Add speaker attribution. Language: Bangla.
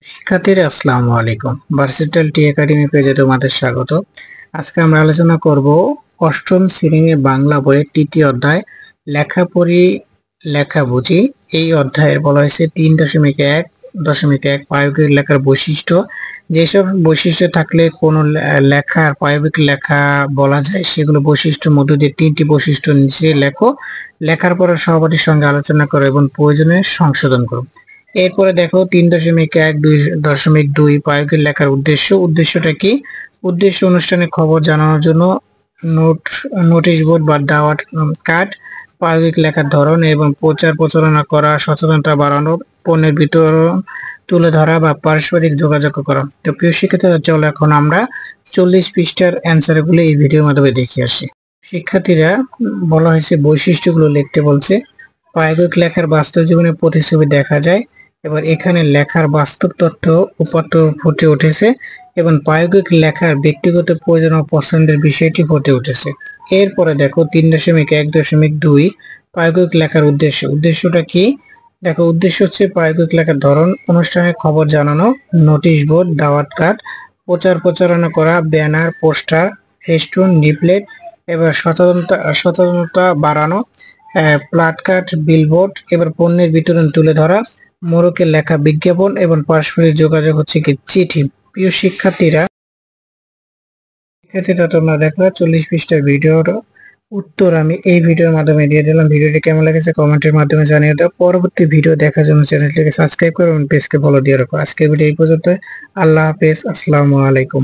Speaker 1: শিক্ষার্থীরা আসসালামু আলাইকুম। ভার্সেটাইল টি একাডেমি পেজে তোমাদের স্বাগত। আজকে আমরা আলোচনা করব অষ্টম শ্রেণীর বাংলা বইয়ের তৃতীয় অধ্যায় লেখাপড়ি লেখা বুঝি। এই অধ্যায়ে বলা হয়েছে 3.1.1 প্রায়োগিক লেখার বৈশিষ্ট্য। যেসব বৈশিষ্ট্য থাকলে কোনো লেখার প্রায়োগিক লেখা বলা যায় সেগুলো বৈশিষ্ট্যের মধ্য দিয়ে 3টি বৈশিষ্ট্য নিচে লেখো। লেখার পরে সহপাঠীর সঙ্গে আলোচনা করো এবং প্রয়োজনে সংশোধন করো। এরপরে দেখো 3.1.2 প্রায়োগিক লেখার উদ্দেশ্যটা কি? উদ্দেশ্য অনুষ্ঠানের খবর জানানোর জন্য নোটিশ বোর্ড বা দাওয়াত কার্ড, প্রায়োগিক লেখার ধরন এবং প্রচার প্রচারণা করা, সচেতনতা বাড়ানো, পণ্যের বিতরণ তুলে ধরা বা পারস্পরিক যোগাযোগ করা। তো প্রিয় শিক্ষার্থীরা, চলো এখন আমরা 40 পৃষ্ঠার অ্যান্সার গুলো এই ভিডিওর মাধ্যমে দেখে আসি। শিক্ষার্থীরা, বলা হয়েছে বৈশিষ্ট্যগুলো লিখতে বলছে। প্রায়োগিক লেখার বাস্তব জীবনে প্রতিচ্ছবি দেখা যায়। এবার এখানে লেখার বাস্তব তথ্য উপাত্ত ফুটে উঠেছে এবং প্রায়োগিক লেখার ব্যক্তিগত প্রয়োজন ও পছন্দের বিষয়টি ফুটে উঠেছে। এরপরে দেখো 3.1.2 প্রায়োগিক লেখার উদ্দেশ্যটা কি? দেখো, উদ্দেশ্য হচ্ছে প্রায়োগিক লেখার ধরন, অনুষ্ঠানের খবর জানানো, নোটিশ বোর্ড, দাওয়াত কার্ড, প্রচার প্রচারণা করা, ব্যানার, পোস্টার, ফেস্টুন, লিফলেট, এবার সচেতনতা বাড়ানো, প্লাকার্ড, বিলবোর্ড, এবার পণ্যের বিতরণ তুলে ধরা, মোড়কে লেখা বিজ্ঞাপন এবং পারস্পরিক যোগাযোগ হচ্ছে কি চিঠি। প্রিয় শিক্ষার্থীরা, তোমরা দেখলা 40 পৃষ্ঠার ভিডিওর উত্তর আমি এই ভিডিওর মাধ্যমে দিয়ে দিলাম। ভিডিওটি কেমন লেগেছে কমেন্টের মাধ্যমে জানিয়ে দাও। পরবর্তী ভিডিও দেখার জন্য চ্যানেলটিকে সাবস্ক্রাইব করো এবং পেজকে ফলো দিয়ে রাখো। আজকের ভিডিও এই পর্যন্ত। আল্লাহ হাফেজ, আসসালামু আলাইকুম।